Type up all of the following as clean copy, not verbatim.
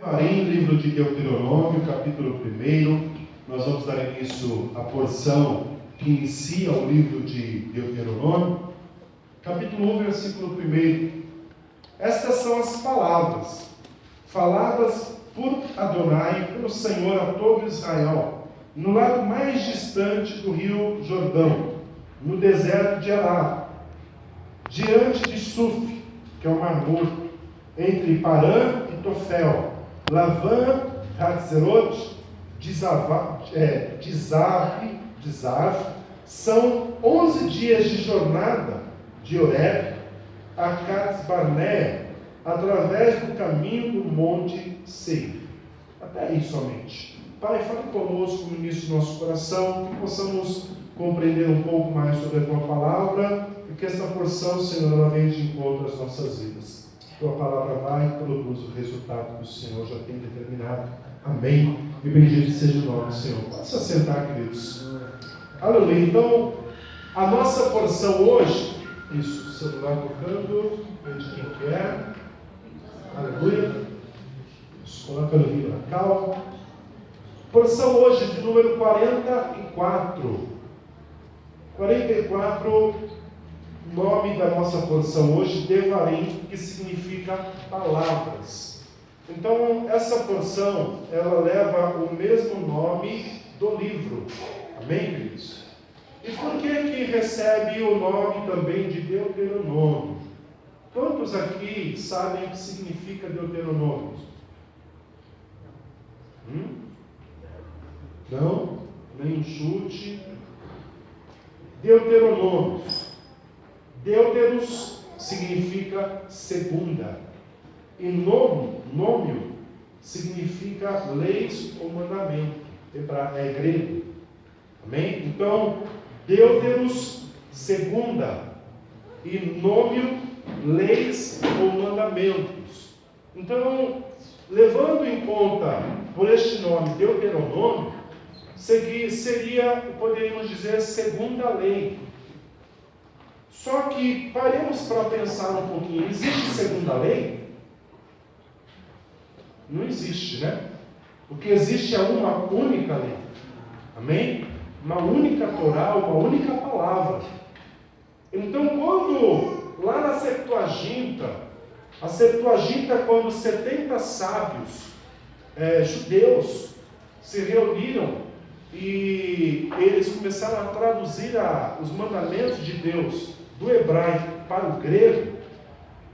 Em livro de Deuteronômio, capítulo 1, nós vamos dar início à porção que inicia o livro de Deuteronômio, capítulo 1, versículo 1. Estas são as palavras faladas por Adonai, pelo Senhor a todo Israel, no lado mais distante do rio Jordão, no deserto de Ará, diante de Suf, que é o Mar Morto, entre Parã e Tofel, Lavã, Hatzerot, Dizaf, são 11 dias de jornada de Horeb a Cades Barnea, através do caminho do Monte Seir. Até aí somente. Pai, fale conosco no início do nosso coração, que possamos compreender um pouco mais sobre a Tua Palavra, e que esta porção, Senhor, ela venha de encontro às nossas vidas. Tua Palavra vai e produz o resultado que o Senhor já tem determinado. Amém. E bendito seja o nome do Senhor. Pode se assentar, queridos. Aleluia. Então, a nossa porção hoje, isso, o celular tocando, de quem que é. Aleluia. Isso, coloca no livro na calma. Porção hoje de número 44. 44, nome da nossa porção hoje, Devarim, que significa palavras. Então, essa porção, ela leva o mesmo nome do livro. Amém, queridos? E por que recebe o nome também de Deuteronômio? Quantos aqui sabem o que significa Deuteronômio? Não? Nem um chute. Deuteronômio. Deuteros significa segunda. E nômio significa leis ou mandamento. É grego. Amém? Então, Deuteros, segunda. E nômio, leis ou mandamentos. Então, levando em conta por este nome Deuteronômio, seria, poderíamos dizer, segunda lei. Só que paremos para pensar um pouquinho. Existe segunda lei? Não existe, né? O que existe é uma única lei. Amém? Uma única Torá, uma única palavra. Então, quando lá na Septuaginta, a Septuaginta, quando 70 sábios judeus se reuniram e eles começaram a traduzir os mandamentos de Deus do hebraico para o grego,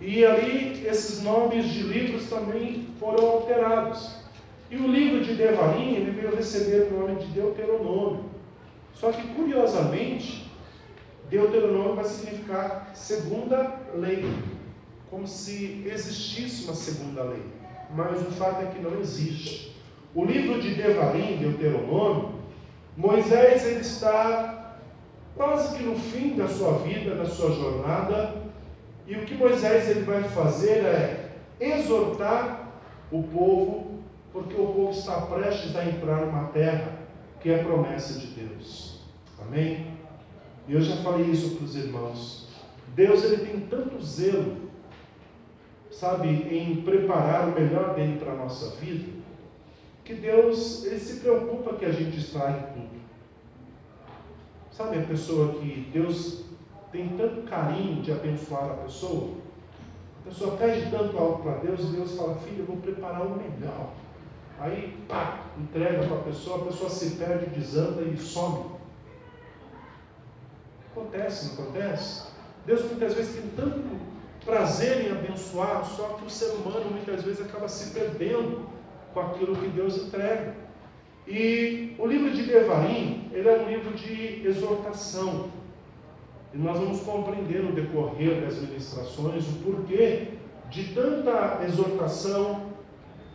e ali esses nomes de livros também foram alterados. E o livro de Devarim, ele veio receber o nome de Deuteronômio. Só que, curiosamente, Deuteronômio vai significar segunda lei, como se existisse uma segunda lei. Mas o fato é que não existe. O livro de Devarim, Deuteronômio, Moisés ele está quase que no fim da sua vida, da sua jornada, e o que Moisés ele vai fazer é exortar o povo, porque o povo está prestes a entrar numa terra que é a promessa de Deus. Amém? E eu já falei isso para os irmãos. Deus ele tem tanto zelo, sabe, em preparar o melhor dele para a nossa vida, que Deus ele se preocupa que a gente estrague tudo. Sabe a pessoa que Deus tem tanto carinho de abençoar a pessoa pede tanto algo para Deus, e Deus fala: filho, eu vou preparar o melhor. Aí, pá, entrega para a pessoa se perde, desanda e some. Acontece, não acontece? Deus muitas vezes tem tanto prazer em abençoar, só que o ser humano muitas vezes acaba se perdendo com aquilo que Deus entrega. E o livro de Devarim, ele é um livro de exortação. E nós vamos compreender no decorrer das ministrações o porquê de tanta exortação,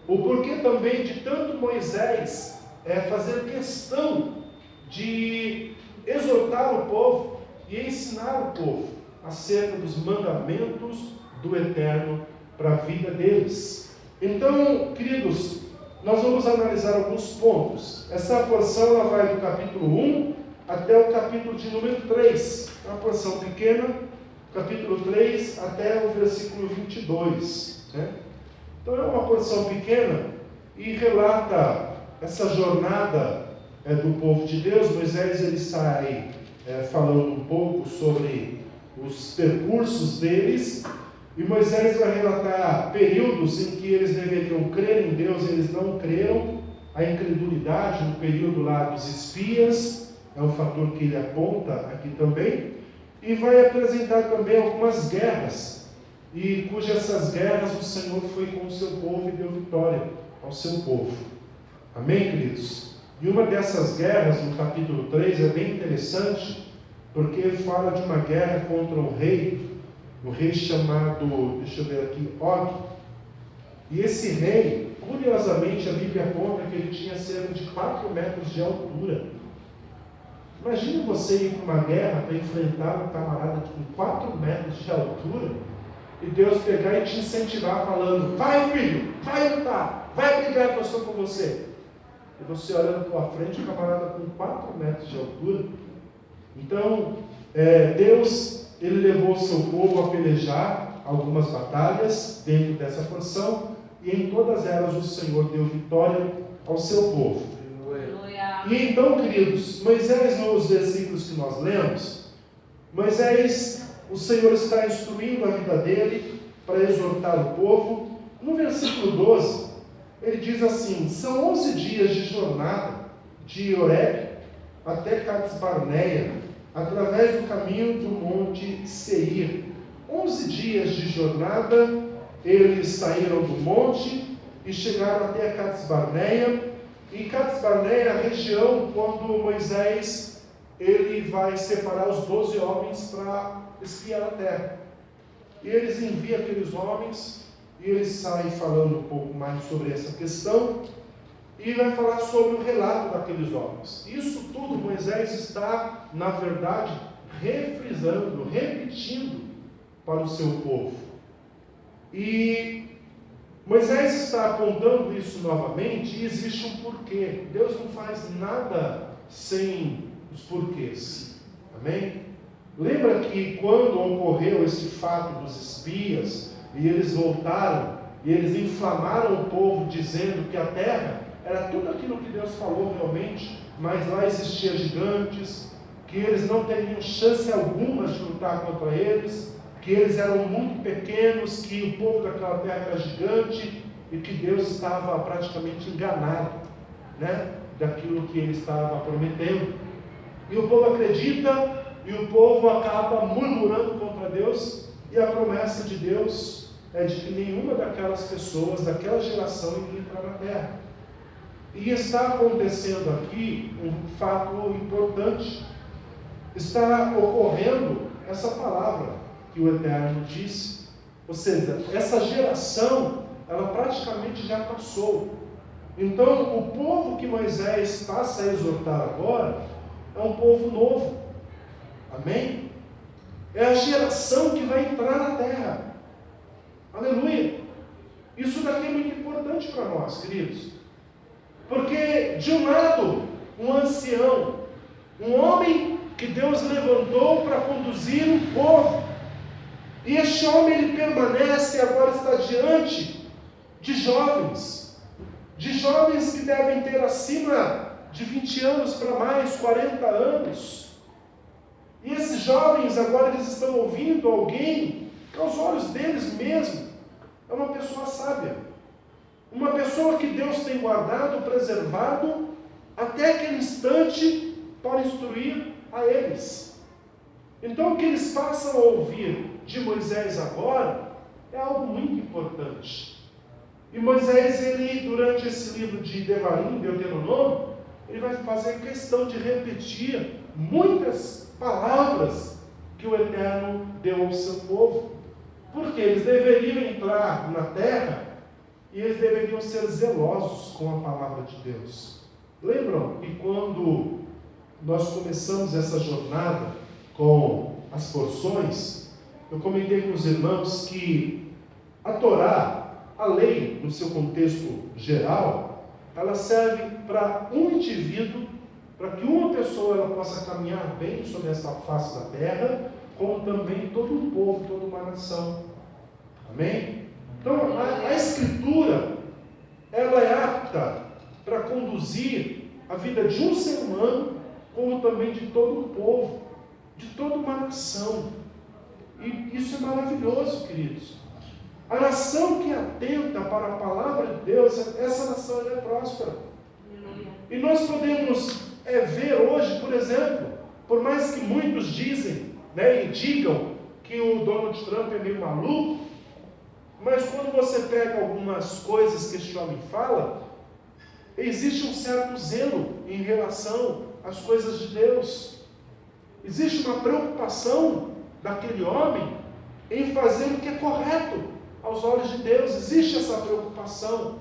o porquê também de tanto Moisés fazer questão de exortar o povo e ensinar o povo acerca dos mandamentos do Eterno para a vida deles. Então, queridos, nós vamos analisar alguns pontos. Essa porção ela vai do capítulo 1 até o capítulo de número 3. É uma porção pequena, capítulo 3 até o versículo 22. Né? Então é uma porção pequena, e relata essa jornada do povo de Deus. Moisés ele sai falando um pouco sobre os percursos deles, e Moisés vai relatar períodos em que eles deveriam crer em Deus, eles não creram, a incredulidade no período lá dos espias, é um fator que ele aponta aqui também, e vai apresentar também algumas guerras, e cujas essas guerras o Senhor foi com o seu povo e deu vitória ao seu povo. Amém, queridos? E uma dessas guerras, no capítulo 3, é bem interessante, porque fala de uma guerra contra um rei chamado, deixa eu ver aqui, Og. E esse rei, curiosamente, a Bíblia aponta que ele tinha cerca de 4 metros de altura. Imagine você ir para uma guerra para enfrentar um camarada com 4 metros de altura, e Deus pegar e te incentivar falando: vai filho, vai lutar, vai brigar que eu sou com você. E você olha na tua frente, um camarada com 4 metros de altura. Então, Deus, ele levou o seu povo a pelejar algumas batalhas dentro dessa porção, e em todas elas o Senhor deu vitória ao seu povo. E então, queridos, Moisés, nos versículos que nós lemos, Moisés, o Senhor está instruindo a vida dele para exortar o povo. No versículo 12, ele diz assim: são 11 dias de jornada de Horebe até Cades-Barneia, através do caminho do monte Seir. 11 dias de jornada, eles saíram do monte e chegaram até Cades-Barneia. E Cades-Barneia é a região quando Moisés ele vai separar os 12 homens para espiar a terra. E eles enviam aqueles homens, e eles saem falando um pouco mais sobre essa questão, e vai falar sobre o relato daqueles homens. Isso tudo Moisés está, na verdade, refrisando, repetindo para o seu povo. E Moisés está apontando isso novamente, e existe um porquê. Deus não faz nada sem os porquês. Amém? Lembra que quando ocorreu esse fato dos espias, e eles voltaram, e eles inflamaram o povo, dizendo que a terra era tudo aquilo que Deus falou realmente, mas lá existiam gigantes, que eles não teriam chance alguma de lutar contra eles, que eles eram muito pequenos, que o povo daquela terra era gigante, e que Deus estava praticamente enganado, daquilo que ele estava prometendo. E o povo acredita, e o povo acaba murmurando contra Deus, e a promessa de Deus é de que nenhuma daquelas pessoas, daquela geração, iria entrar na terra. E está acontecendo aqui um fato importante. Está ocorrendo essa palavra que o Eterno disse. Ou seja, essa geração, ela praticamente já passou. Então, o povo que Moisés passa a exortar agora, é um povo novo. Amém? É a geração que vai entrar na terra. Aleluia! Isso daqui é muito importante para nós, queridos. Porque, de um lado, um ancião, um homem que Deus levantou para conduzir um povo. E este homem, ele permanece, agora está diante de jovens que devem ter acima de 20 anos para mais, 40 anos. E esses jovens, agora eles estão ouvindo alguém que aos olhos deles mesmo é uma pessoa sábia. Uma pessoa que Deus tem guardado, preservado, até aquele instante, para instruir a eles. Então, o que eles passam a ouvir de Moisés agora, é algo muito importante. E Moisés, ele, durante esse livro de Devarim, Deuteronômio, ele vai fazer questão de repetir muitas palavras que o Eterno deu ao seu povo. Porque eles deveriam entrar na terra, e eles deveriam ser zelosos com a palavra de Deus. Lembram que quando nós começamos essa jornada com as porções, eu comentei com os irmãos que a Torá, a lei, no seu contexto geral, ela serve para um indivíduo, para que uma pessoa ela possa caminhar bem sobre essa face da terra, como também todo um povo, toda uma nação. Amém? Então, a Escritura, ela é apta apta para conduzir a vida de um ser humano, como também de todo um povo, de toda uma nação. E isso é maravilhoso, queridos. A nação que atenta para a palavra de Deus, essa nação é próspera. E nós podemos ver hoje, por exemplo, por mais que muitos dizem, e digam que o Donald Trump é meio maluco, mas quando você pega algumas coisas que este homem fala, existe um certo zelo em relação às coisas de Deus. Existe uma preocupação daquele homem em fazer o que é correto aos olhos de Deus. Existe essa preocupação.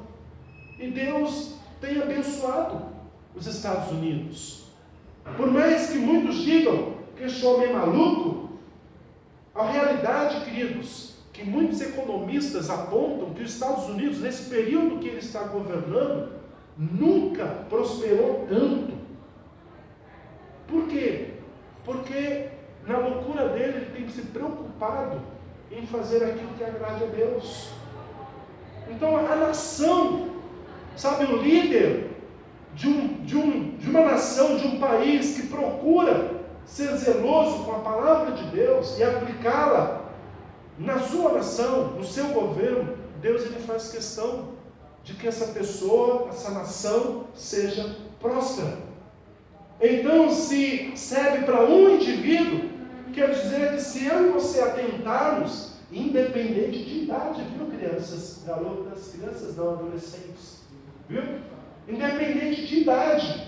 E Deus tem abençoado os Estados Unidos. Por mais que muitos digam que este homem é maluco, a realidade, queridos, que muitos economistas apontam que os Estados Unidos, nesse período que ele está governando, nunca prosperou tanto. Por quê? Porque na loucura dele, ele tem se preocupado em fazer aquilo que agrade a Deus. Então a nação, sabe, o líder de uma nação, de um país que procura ser zeloso com a palavra de Deus e aplicá-la na sua nação, no seu governo, Deus ele faz questão de que essa pessoa, essa nação seja próspera. Então, se serve para um indivíduo, quer dizer que se eu e você atentarmos, independente de idade, viu, crianças, garotas, crianças não, adolescentes, viu? Independente de idade.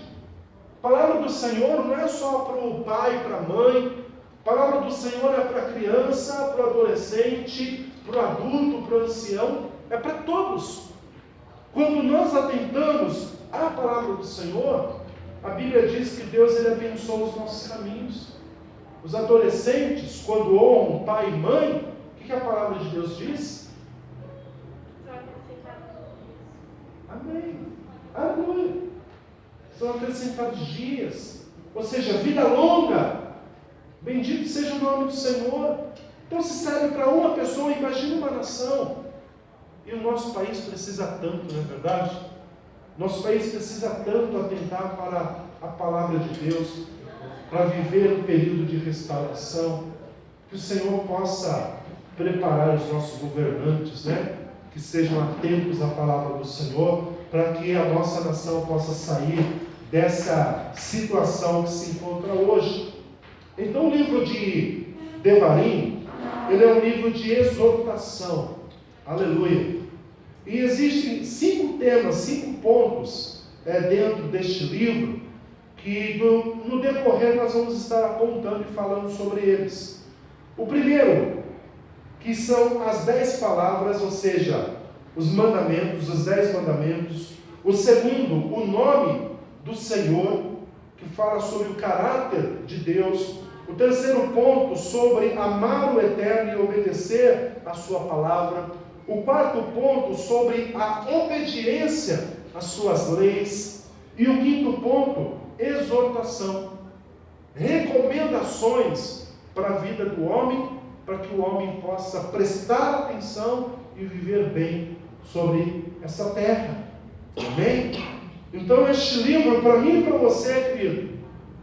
A palavra do Senhor não é só para o pai, para a mãe. A palavra do Senhor é para a criança, para o adolescente, para o adulto, para o ancião. É para todos. Quando nós atentamos à palavra do Senhor, a Bíblia diz que Deus ele abençoa os nossos caminhos. Os adolescentes, quando honram pai e mãe, o que a palavra de Deus diz? Amém. Aleluia. São acrescentados dias. Ou seja, vida longa. Bendito seja o nome do Senhor. Então, se serve para uma pessoa, imagina uma nação. E o nosso país precisa tanto, não é verdade? Nosso país precisa tanto atentar para a palavra de Deus, para viver um período de restauração. Que o Senhor possa preparar os nossos governantes, que sejam atentos à palavra do Senhor, para que a nossa nação possa sair dessa situação que se encontra hoje. Então, o livro de Devarim, ele é um livro de exortação. Aleluia. E existem 5 temas, 5 pontos dentro deste livro, que no decorrer nós vamos estar apontando e falando sobre eles. O primeiro, que são as 10 palavras, ou seja, os mandamentos, os 10 mandamentos. O segundo, o nome do Senhor, que fala sobre o caráter de Deus. O terceiro ponto, sobre amar o Eterno e obedecer a sua palavra. O quarto ponto, sobre a obediência às suas leis. E o quinto ponto, exortação. Recomendações para a vida do homem, para que o homem possa prestar atenção e viver bem sobre essa terra. Amém? Então este livro, para mim e para você, querido,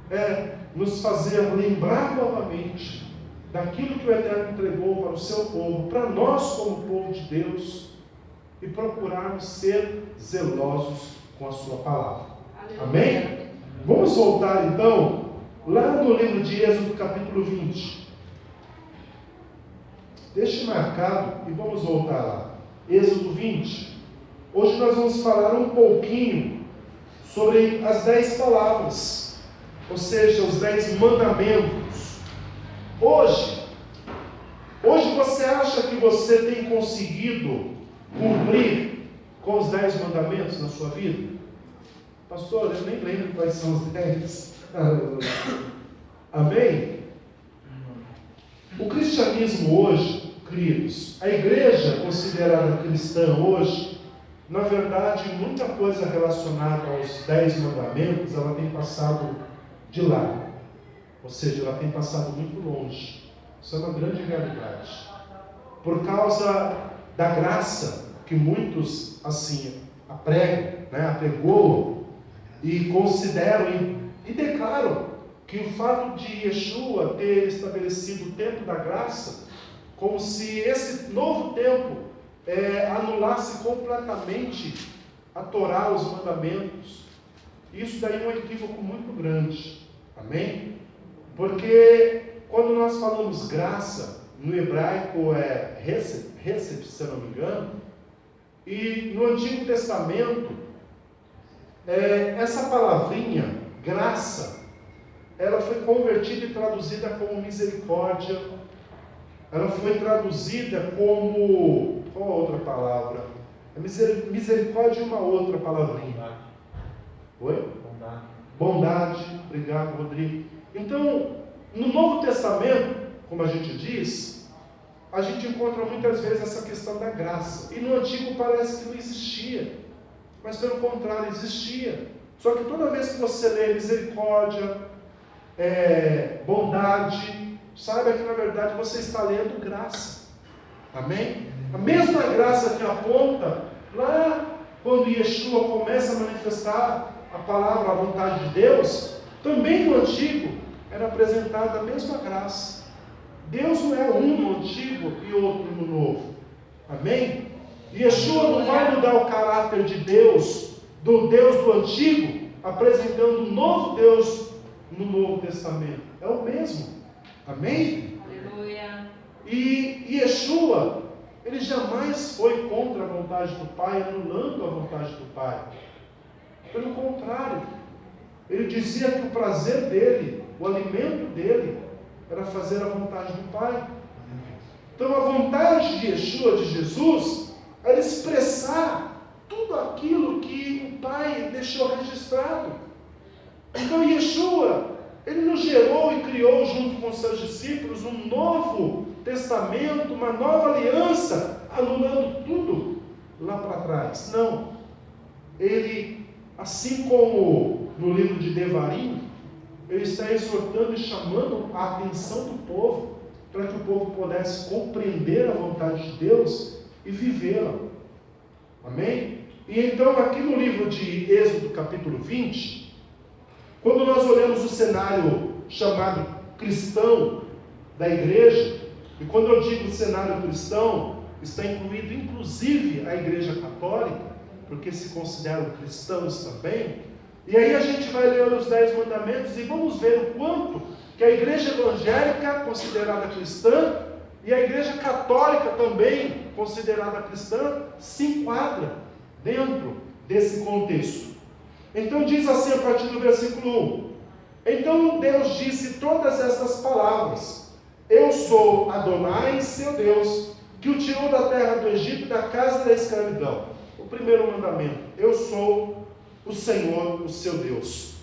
é nos fazer lembrar novamente daquilo que o Eterno entregou para o seu povo, para nós como povo de Deus, e procurarmos ser zelosos com a sua palavra. Amém? Vamos voltar então, lá no livro de Êxodo capítulo 20. Deixe marcado e vamos voltar lá. Êxodo 20. Hoje nós vamos falar um pouquinho sobre as 10 palavras, ou seja, os 10 mandamentos. Hoje você acha que você tem conseguido cumprir com os 10 mandamentos na sua vida? Pastor, eu nem lembro quais são os 10. Amém? O cristianismo hoje, queridos, a igreja considerada cristã hoje, na verdade, muita coisa relacionada aos 10 mandamentos, ela tem passado de lado. Ou seja, ela tem passado muito longe. Isso é uma grande realidade. Por causa da graça que muitos, assim, apregou e considero e declaro que o fato de Yeshua ter estabelecido o tempo da graça, como se esse novo tempo anulasse completamente a Torá, os mandamentos. Isso daí é um equívoco muito grande. Amém? Porque quando nós falamos graça, no hebraico é hesed, se eu não me engano, e no Antigo Testamento, essa palavrinha, graça, ela foi convertida e traduzida como misericórdia. Ela foi traduzida como... Qual a outra palavra? Misericórdia e uma outra palavrinha. Oi? Bondade. Obrigado, Rodrigo. Então, no Novo Testamento, como a gente diz, a gente encontra muitas vezes essa questão da graça. E no Antigo parece que não existia. Mas pelo contrário, existia. Só que toda vez que você lê misericórdia, bondade, saiba que na verdade você está lendo graça. Amém? A mesma graça que aponta lá quando Yeshua começa a manifestar a palavra, a vontade de Deus, também no Antigo era apresentada a mesma graça. Deus não é um no Antigo e outro no Novo. Amém? Yeshua não vai mudar o caráter de Deus, do Deus do Antigo, apresentando um novo Deus no Novo Testamento. É o mesmo. Amém? Aleluia. E Yeshua, ele jamais foi contra a vontade do Pai, anulando a vontade do Pai. Pelo contrário, ele dizia que o prazer dele, o alimento dele, era fazer a vontade do Pai. Então a vontade de Yeshua, de Jesus, era expressar tudo aquilo que o Pai deixou registrado. Então Yeshua, ele nos gerou e criou junto com seus discípulos um novo testamento, uma nova aliança, anulando tudo lá para trás. Não. Ele, assim como no livro de Devarim, ele está exortando e chamando a atenção do povo, para que o povo pudesse compreender a vontade de Deus e vivê-la. Amém? E então aqui no livro de Êxodo capítulo 20, quando nós olhamos o cenário chamado cristão da igreja, e quando eu digo cenário cristão, está incluído inclusive a igreja católica, porque se consideram cristãos também. E aí a gente vai ler os 10 mandamentos e vamos ver o quanto que a igreja evangélica, considerada cristã, e a igreja católica também, considerada cristã, se enquadra dentro desse contexto. Então diz assim a partir do versículo 1: Então Deus disse todas estas palavras: Eu sou Adonai, seu Deus, que o tirou da terra do Egito, da casa da escravidão. O primeiro mandamento: Eu sou o Senhor, o seu Deus.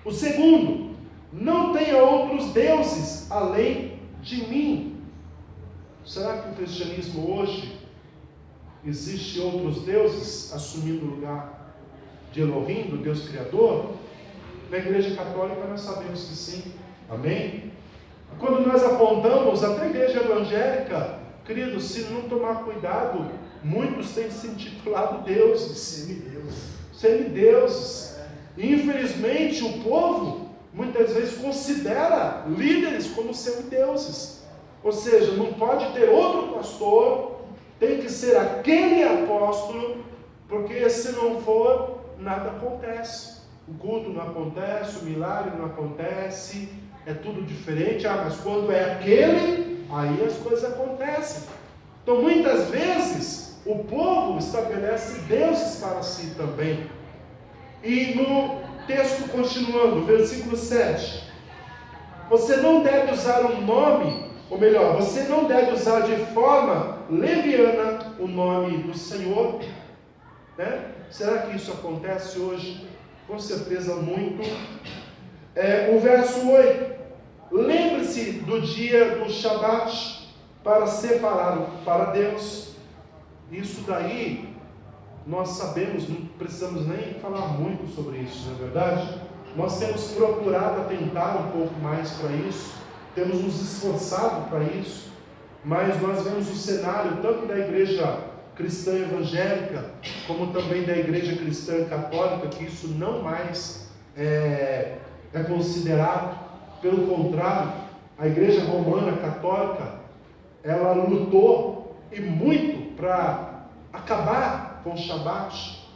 O segundo: Não tenha outros deuses além de mim. Será que o cristianismo hoje existe outros deuses assumindo o lugar de Elohim, do Deus Criador? Na igreja católica nós sabemos que sim. Amém? Quando nós apontamos até a igreja evangélica, queridos, se não tomar cuidado, muitos têm se intitulado deuses, semideuses. E infelizmente o povo muitas vezes considera líderes como semideuses. Ou seja, não pode ter outro pastor, tem que ser aquele apóstolo, porque se não for, nada acontece. O culto não acontece, o milagre não acontece, é tudo diferente. Mas quando é aquele, aí as coisas acontecem. Então muitas vezes o povo estabelece deuses para si também. E no texto continuando, versículo 7: Você não deve usar um nome, ou melhor, você não deve usar de forma leviana o nome do Senhor, né? Será que isso acontece hoje? Com certeza muito. O verso 8: Lembre-se do dia do Shabat para separar para Deus. Isso daí nós sabemos, não precisamos nem falar muito sobre isso, não é verdade? Nós temos procurado atentar um pouco mais para isso, temos nos esforçado para isso, mas nós vemos o cenário tanto da igreja cristã evangélica, como também da igreja cristã católica, que isso não mais é considerado. Pelo contrário, a igreja romana católica, ela lutou e muito para acabar com o Shabat,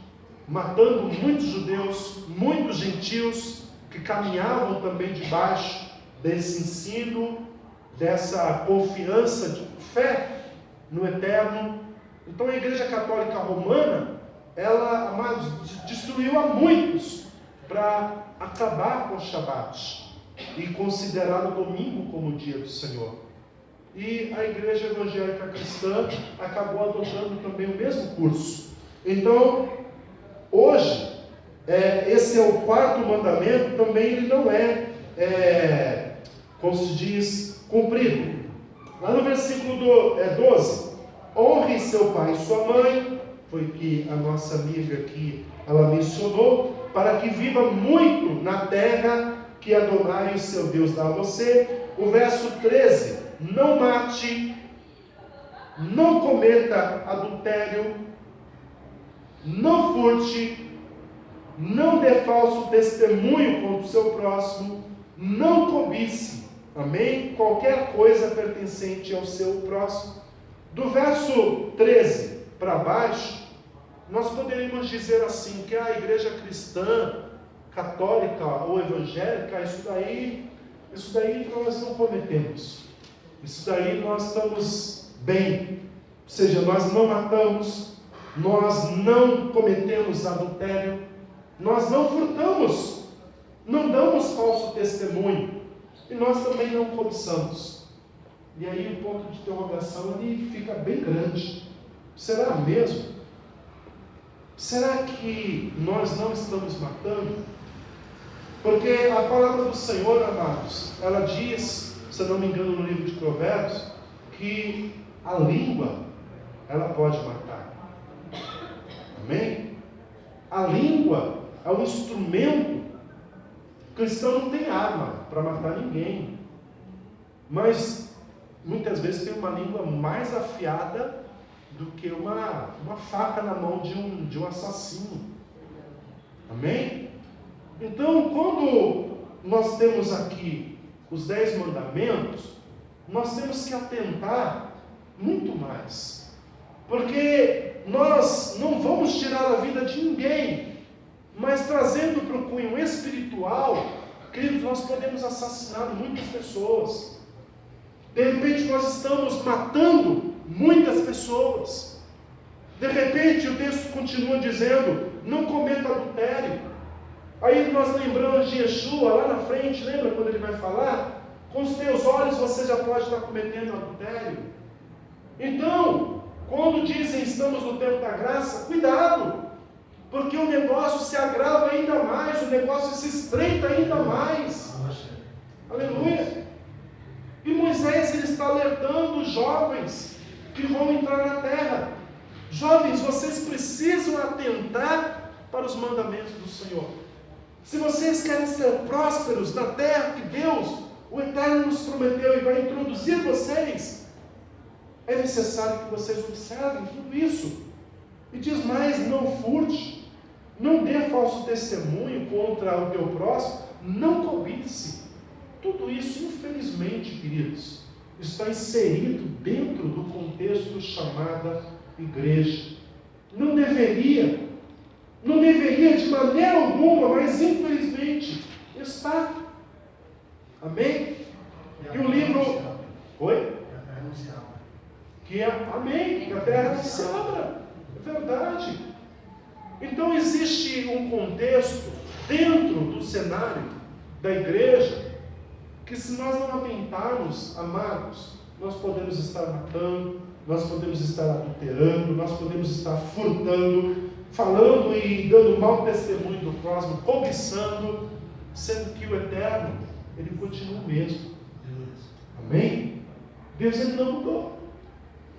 matando muitos judeus, muitos gentios que caminhavam também debaixo desse ensino, dessa confiança de fé no eterno. Então a igreja católica romana, ela, amados, destruiu a muitos para acabar com o Shabat e considerar o domingo como o dia do Senhor. E a igreja evangélica cristã acabou adotando também o mesmo curso. Então, hoje, esse é o quarto mandamento, também ele não como se diz, cumprido. Lá no versículo 12, honre seu pai e sua mãe, foi que a nossa amiga aqui, ela mencionou, para que viva muito na terra que Adonai, o seu Deus, dá a você. O verso 13, não mate, não cometa adultério, não furte, não dê falso testemunho contra o seu próximo, não cobice, amém? Qualquer coisa pertencente ao seu próximo. Do verso 13 para baixo, nós poderíamos dizer assim, que a igreja cristã, católica ou evangélica, isso daí nós não cometemos. Isso daí nós estamos bem. Ou seja, nós não matamos, nós não cometemos adultério, nós não furtamos, não damos falso testemunho, e nós também não cobiçamos. E aí o ponto de interrogação ali fica bem grande. Será mesmo? Será que nós não estamos matando? Porque a palavra do Senhor, amados, ela diz, se eu não me engano no livro de Provérbios, que a língua, ela pode matar. Amém? A língua é um instrumento. O cristão não tem arma para matar ninguém, mas muitas vezes tem uma língua mais afiada do que uma faca na mão de um assassino. Amém? Então, quando nós temos aqui os 10 mandamentos, nós temos que atentar muito mais, porque nós não vamos tirar a vida de ninguém, mas trazendo para o cunho espiritual, queridos, nós podemos assassinar muitas pessoas. De repente nós estamos matando muitas pessoas. De repente o texto continua dizendo, não cometa adultério. Aí nós lembramos de Yeshua lá na frente, lembra quando ele vai falar? Com os teus olhos você já pode estar cometendo adultério. Então, quando dizem estamos no tempo da graça, cuidado, porque o negócio se agrava ainda mais, o negócio se estreita ainda mais. Aleluia! E Moisés, ele está alertando os jovens que vão entrar na terra. Jovens, vocês precisam atentar para os mandamentos do Senhor. Se vocês querem ser prósperos na terra que Deus, o Eterno, nos prometeu e vai introduzir vocês, é necessário que vocês observem tudo isso. E diz mais, não furte, não dê falso testemunho contra o teu próximo, não cobice. Tudo isso, infelizmente, queridos, está inserido dentro do contexto chamada igreja. Não deveria de maneira alguma, mas infelizmente está. Amém? E o livro... Oi? Amém, que a terra não se abra. É verdade. Então existe um contexto dentro do cenário da igreja que, se nós não atentarmos, amados, nós podemos estar matando, nós podemos estar adulterando, nós podemos estar furtando, falando e dando mau testemunho do próximo, cobiçando, sendo que o Eterno, ele continua o mesmo. Amém? Deus, ele não mudou.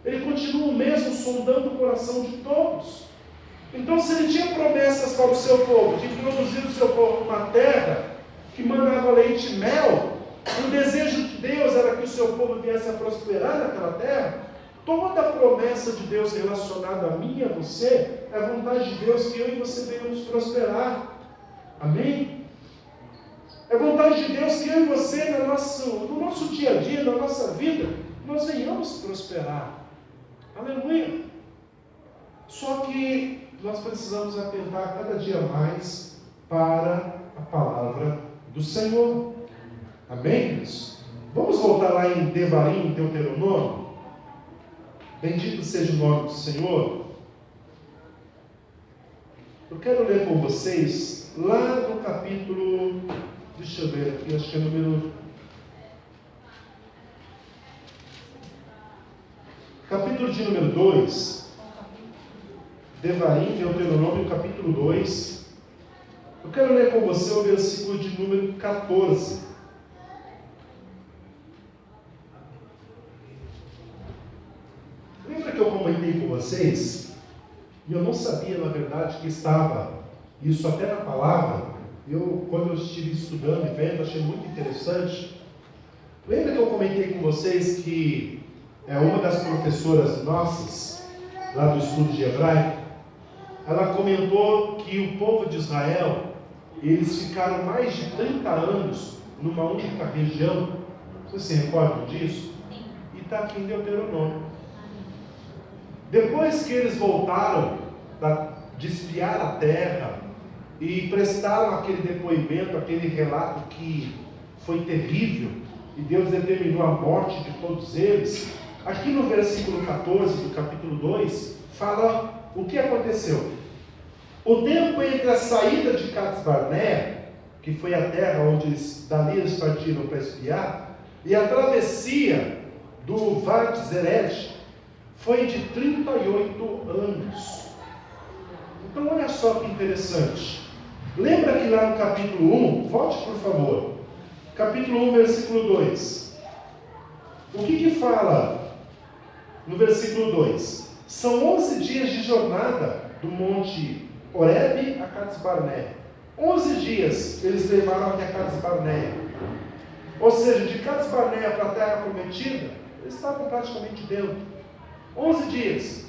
Ele continua o mesmo, sondando o coração de todos. Então, se ele tinha promessas para o seu povo, de introduzir o seu povo numa terra que manava leite e mel, o desejo de Deus era que o seu povo viesse a prosperar naquela terra, Toda a promessa de Deus relacionada a mim e a você, é a vontade de Deus que eu e você venhamos prosperar. Amém? É vontade de Deus que eu e você, no nosso dia a dia, na nossa vida, nós venhamos prosperar. Aleluia! Só que nós precisamos atentar cada dia mais para a palavra do Senhor. Amém, queridos? Vamos voltar lá em Devarim, Deuteronômio. Bendito seja o nome do Senhor. Eu quero ler com vocês lá no capítulo, deixa eu ver aqui, acho que é capítulo de número 2, Devarim, Deuteronômio, capítulo 2. Eu quero ler com você o versículo de número 14. Lembra que eu comentei com vocês? E eu não sabia, na verdade, que estava isso até na palavra. Quando eu estive estudando e vendo, achei muito interessante. Lembra que eu comentei com vocês que uma das professoras nossas, lá do estudo de hebraico, ela comentou que o povo de Israel, eles ficaram mais de 30 anos numa única região. Vocês se recordam disso? E está aqui em Deuteronômio. Depois que eles voltaram de espiar a terra e prestaram aquele depoimento, aquele relato que foi terrível, e Deus determinou a morte de todos eles, aqui no versículo 14 do capítulo 2, fala o que aconteceu. O tempo entre a saída de Cades Barnea, que foi a terra onde dali eles partiram para espiar, e a travessia do Vale de Zered, foi de 38 anos. Então olha só que interessante. Lembra que lá no capítulo 1, volte por favor, capítulo 1, versículo 2. O que fala no versículo 2? São 11 dias de jornada do monte Horebe a Cades Barnea. 11 dias eles levaram até Cades Barnea. Ou seja, de Cades Barnea para a terra prometida, eles estavam praticamente dentro. 11 dias.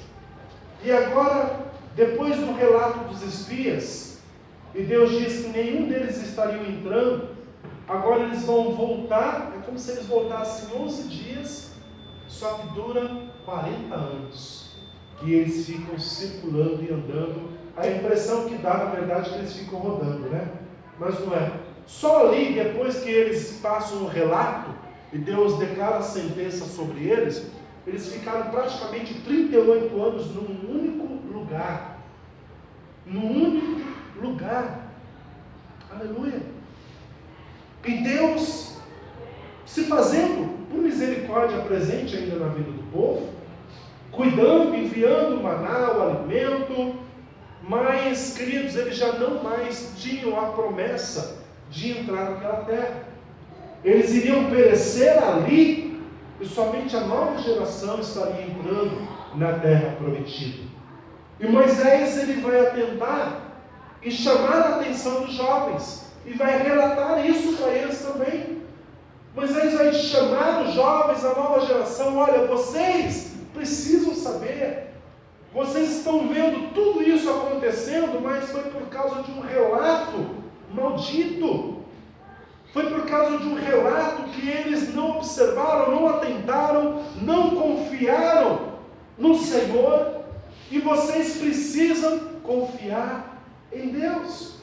E agora, depois do relato dos espias, e Deus diz que nenhum deles estaria entrando, agora eles vão voltar, é como se eles voltassem 11 dias, só que dura 40 anos. E eles ficam circulando e andando. A impressão que dá, na verdade, é que eles ficam rodando, né? Mas não é. Só ali, depois que eles passam o relato, e Deus declara a sentença sobre eles, eles ficaram praticamente 38 anos num único lugar. Num único lugar. Aleluia. E Deus se fazendo, por misericórdia, presente ainda na vida do povo, cuidando, enviando o maná, o alimento, mas, queridos, eles já não mais tinham a promessa de entrar naquela terra. Eles iriam perecer ali, e somente a nova geração estaria entrando na terra prometida. E Moisés, ele vai atentar e chamar a atenção dos jovens, e vai relatar isso para eles também. Moisés vai chamar os jovens, a nova geração: olha, vocês precisam saber, vocês estão vendo tudo isso acontecendo, mas foi por causa de um relato maldito. Foi por causa de um relato que eles não observaram, não atentaram, não confiaram no Senhor. E vocês precisam confiar em Deus.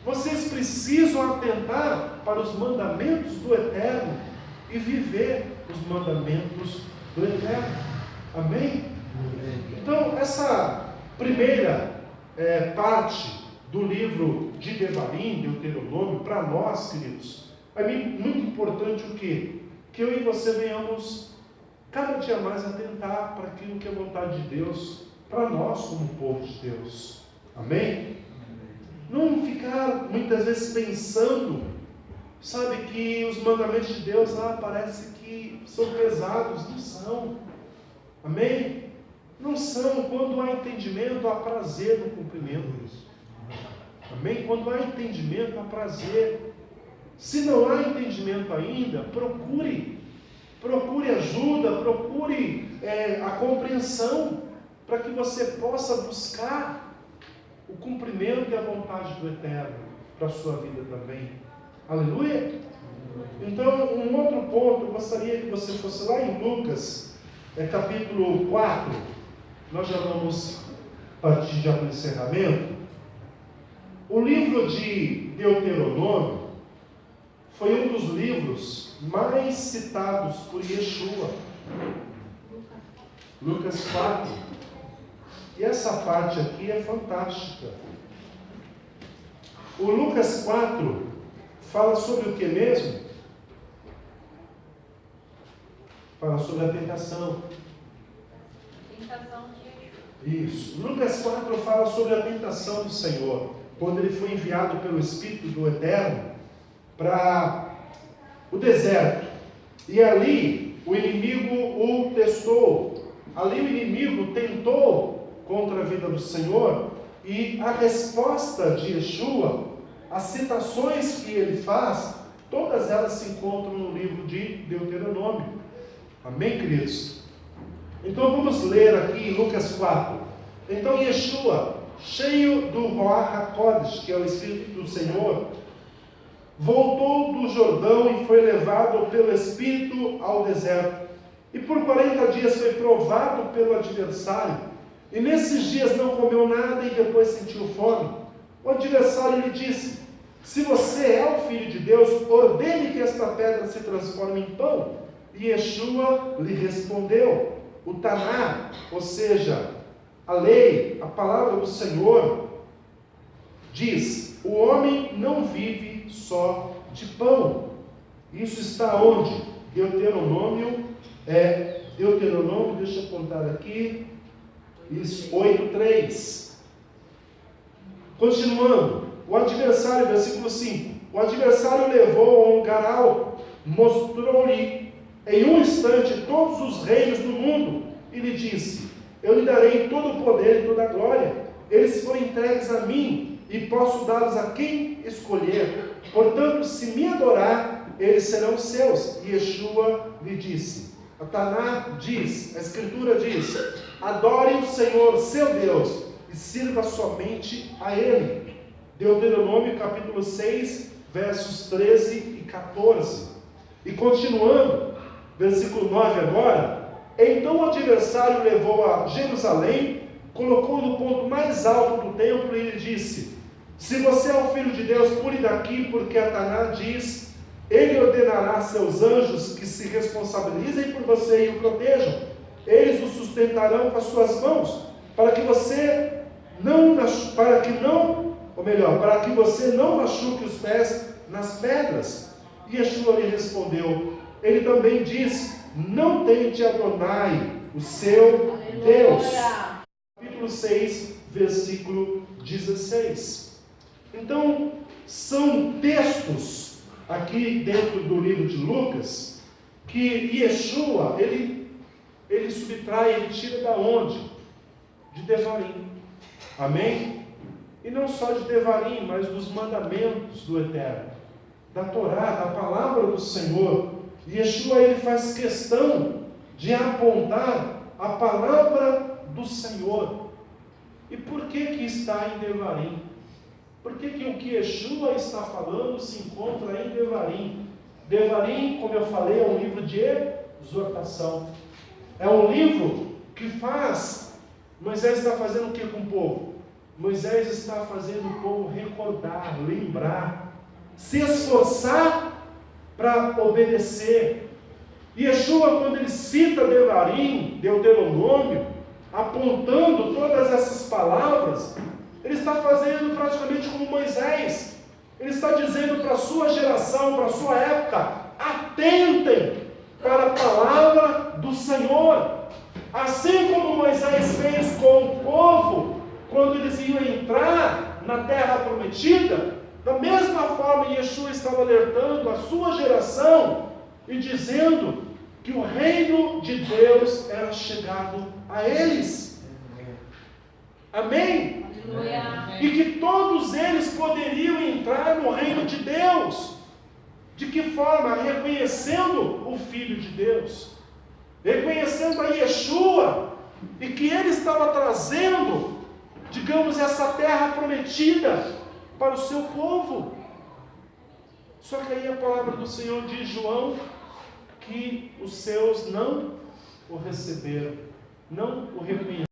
Vocês precisam atentar para os mandamentos do Eterno e viver os mandamentos do Eterno. Amém? Então, essa primeira parte do livro de Devarim, Deuteronômio, para nós, queridos, é muito importante o quê? Que eu e você venhamos cada dia mais atentar para aquilo que é vontade de Deus, para nós como povo de Deus. Amém? Não ficar muitas vezes pensando, sabe, que os mandamentos de Deus parece que são pesados. Não são. Amém? Não são. Quando há entendimento, há prazer no cumprimento. Amém? Quando há entendimento, há prazer. Se não há entendimento ainda, procure ajuda, procure a compreensão, para que você possa buscar o cumprimento e a vontade do Eterno para a sua vida também. Aleluia? Então, um outro ponto, eu gostaria que você fosse lá em Lucas, capítulo 4, nós já vamos partir já para o encerramento. O livro de Deuteronômio foi um dos livros mais citados por Yeshua. Lucas 4. E essa parte aqui é fantástica. O Lucas 4 fala sobre o que mesmo? Fala sobre a tentação. Tentação de Yeshua. Isso. Lucas 4 fala sobre a tentação do Senhor, quando ele foi enviado pelo Espírito do Eterno para o deserto. E ali o inimigo o testou. Ali o inimigo tentou contra a vida do Senhor. E a resposta de Yeshua, as citações que ele faz, todas elas se encontram no livro de Deuteronômio. Amém, queridos? Então vamos ler aqui em Lucas 4. Então Yeshua, cheio do Ruach HaKodesh, que é o Espírito do Senhor, voltou do Jordão e foi levado pelo Espírito ao deserto. E por 40 dias foi provado pelo adversário. E nesses dias não comeu nada e depois sentiu fome. O adversário lhe disse: se você é o Filho de Deus, ordene que esta pedra se transforme em pão. E Yeshua lhe respondeu: o Taná, ou seja, a lei, a palavra do Senhor, diz: o homem não vive só de pão. Isso está onde? Deuteronômio, deixa eu contar aqui, isso, 8:3. Continuando, o adversário, versículo 5, o adversário levou a um lugar alto, mostrou-lhe em um instante todos os reinos do mundo, e lhe disse: eu lhe darei todo o poder e toda a glória. Eles foram entregues a mim, e posso dá-los a quem escolher. Portanto, se me adorar, eles serão seus. E Yeshua lhe disse, a Taná diz, a Escritura diz: adore o Senhor, seu Deus, e sirva somente a Ele. Deuteronômio capítulo 6, versos 13 e 14. E continuando, versículo 9 agora: então o adversário levou a Jerusalém, colocou no ponto mais alto do templo e lhe disse: se você é o Filho de Deus, pule daqui, porque a Taná diz: ele ordenará a seus anjos que se responsabilizem por você e o protejam. Eles o sustentarão com as suas mãos, para que você não machuque os pés nas pedras. E Yeshua lhe respondeu: ele também diz: não tente Adonai, o seu Deus. Capítulo 6, versículo 16. Então, são textos aqui dentro do livro de Lucas que Yeshua, ele subtrai, ele tira da onde? De Devarim. Amém? E não só de Devarim, mas dos mandamentos do Eterno, da Torá, da palavra do Senhor. Yeshua, ele faz questão de apontar a palavra do Senhor. E por que está em Devarim? Por que o que Yeshua está falando se encontra em Devarim? Devarim, como eu falei, é um livro de exortação. É um livro que faz... Moisés está fazendo o que com o povo? Moisés está fazendo o povo recordar, lembrar, se esforçar para obedecer. E Yeshua, quando ele cita Devarim, Deuteronômio, apontando todas essas palavras, ele está fazendo praticamente como Moisés. Ele está dizendo para a sua geração, para a sua época: atentem para a palavra do Senhor. Assim como Moisés fez com o povo, quando eles iam entrar na terra prometida, da mesma forma Yeshua estava alertando a sua geração e dizendo que o reino de Deus era chegado a eles. Amém? Aleluia. E que todos eles poderiam entrar no reino de Deus. De que forma? Reconhecendo o Filho de Deus. reconhecendo a Yeshua, e que ele estava trazendo, digamos, essa terra prometida para o seu povo. Só que aí a palavra do Senhor diz, João, que os seus não o receberam, não o reconheceram.